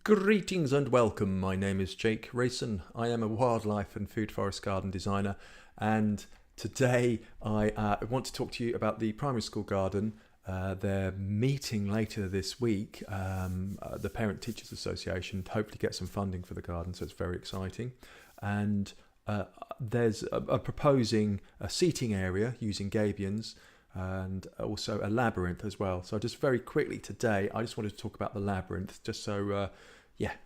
Greetings and welcome. My name is Jake Rayson. I am a wildlife and food forest garden designer, and today I want to talk to you about the primary school garden. They're meeting later this week, the Parent Teachers Association, to hopefully get some funding for the garden, so it's very exciting. And there's a proposing a seating area using gabions, and also a labyrinth as well. So just very quickly today, I just wanted to talk about the labyrinth, just so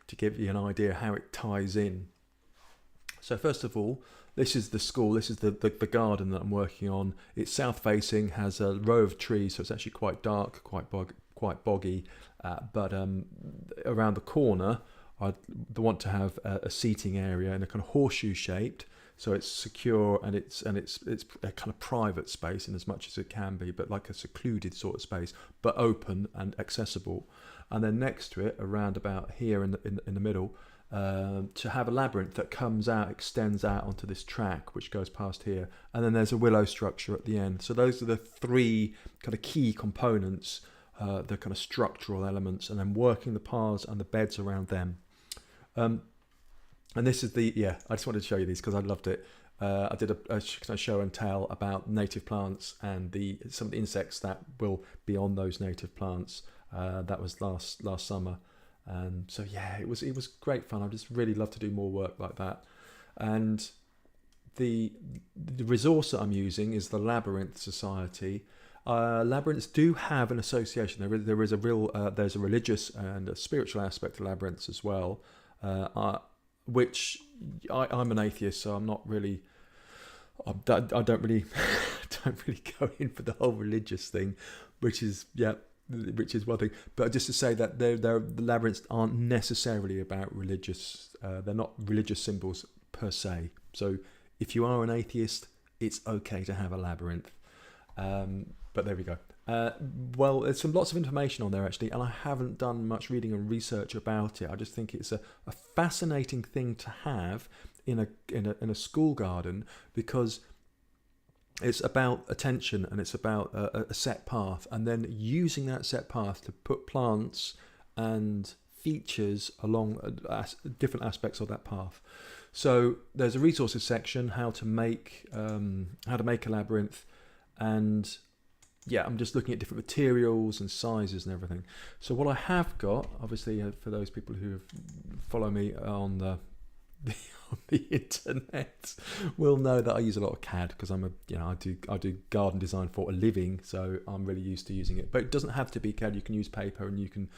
to give you an idea how it ties in. So first of all, this is the school, this is the garden that I'm working on. It's south facing, has a row of trees, so it's actually quite dark, quite boggy, but around the corner I want to have a seating area in a kind of horseshoe shaped, so it's secure and it's a kind of private space in as much as it can be, but like a secluded sort of space, but open and accessible. And then next to it, around about here in the middle, to have a labyrinth that comes out, extends out onto this track which goes past here, and then there's a willow structure at the end. So those are the three kind of key components, the kind of structural elements, and then working the paths and the beds around them. And this is I just wanted to show you these because I loved it. I did a show and tell about native plants and some of the insects that will be on those native plants. That was last summer, and so it was great fun. I just really love to do more work like that. And the resource that I'm using is the Labyrinth Society. Labyrinths do have an association. There is a real there's a religious and a spiritual aspect to labyrinths as well. Which I'm an atheist, so I'm not really. I don't really go in for the whole religious thing, which is one thing. But just to say that the labyrinths aren't necessarily about religious. They're not religious symbols per se. So if you are an atheist, it's okay to have a labyrinth. But there we go. Well, there's lots of information on there actually, and I haven't done much reading and research about it. I just think it's a fascinating thing to have in a school garden, because it's about attention and it's about a set path, and then using that set path to put plants and features along different aspects of that path. So there's a resources section, how to make a labyrinth, and I'm just looking at different materials and sizes and everything. So what I have got, obviously, for those people who follow me on the internet, will know that I use a lot of CAD because I do garden design for a living, so I'm really used to using it. But it doesn't have to be CAD. You can use paper, and you can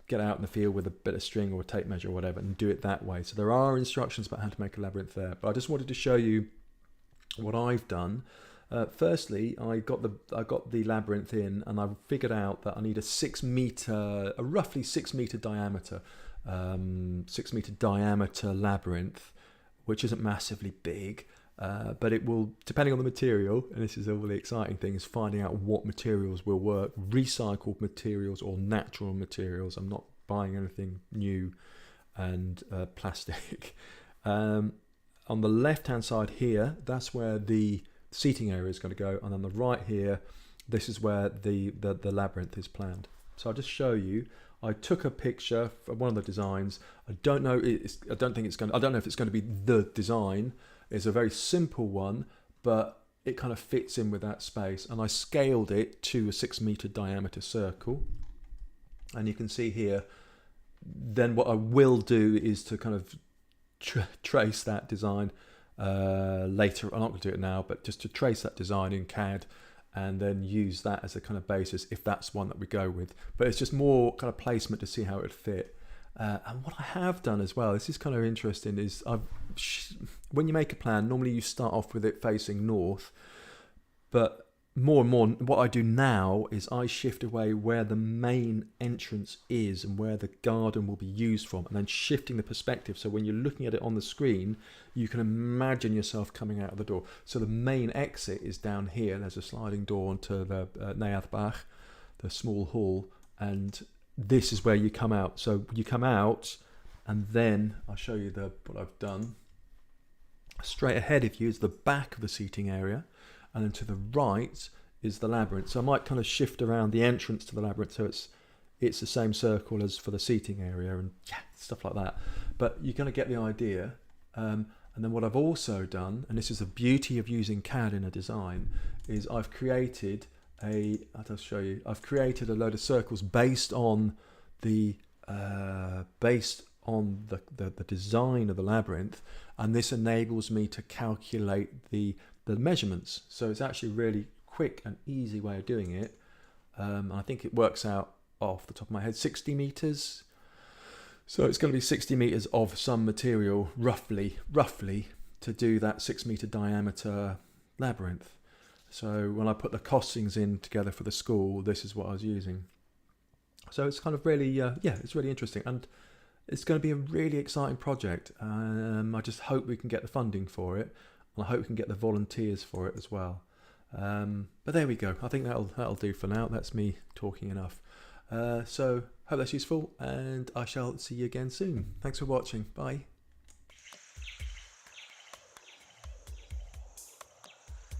get out in the field with a bit of string or a tape measure or whatever and do it that way. So there are instructions about how to make a labyrinth there. But I just wanted to show you what I've done. Firstly, I got the labyrinth in, and I figured out that I need a roughly 6 meter diameter, 6 meter diameter labyrinth, which isn't massively big, but it will, depending on the material, and this is all the exciting thing, is finding out what materials will work, recycled materials or natural materials. I'm not buying anything new and plastic. On the left hand side here, that's where the seating area is going to go, and on the right here, this is where the labyrinth is planned. So I'll just show you. I took a picture for one of the designs. I don't know if it's going to be the design. It's a very simple one, but it kind of fits in with that space, and I scaled it to a 6 meter diameter circle. And you can see here, then what I will do is to kind of trace that design later. I'm not going to do it now, but just to trace that design in CAD and then use that as a kind of basis if that's one that we go with. But it's just more kind of placement to see how it would fit. And what I have done as well, this is kind of interesting, is when you make a plan, normally you start off with it facing north, but more and more what I do now is I shift away where the main entrance is and where the garden will be used from, and then shifting the perspective, so when you're looking at it on the screen you can imagine yourself coming out of the door. So the main exit is down here. There's a sliding door onto the Neathbach, the small hall, and this is where you come out. So you come out, and then I'll show you what I've done. Straight ahead of you is the back of the seating area, and then to the right is the labyrinth. So I might kind of shift around the entrance to the labyrinth, so it's the same circle as for the seating area and stuff like that. But you're going to get the idea. And then what I've also done, and this is the beauty of using CAD in a design, is I've created I'll show you. I've created a load of circles based on the design of the labyrinth, and this enables me to calculate the measurements. So it's actually a really quick and easy way of doing it. I think it works out off the top of my head 60 meters. So it's going to be 60 meters of some material, roughly, to do that 6 meter diameter labyrinth. So when I put the costings in together for the school, this is what I was using. So it's kind of really, it's really interesting. And it's going to be a really exciting project. I just hope we can get the funding for it. And I hope we can get the volunteers for it as well. But there we go. I think that'll do for now. That's me talking enough. So hope that's useful, and I shall see you again soon. Thanks for watching. Bye.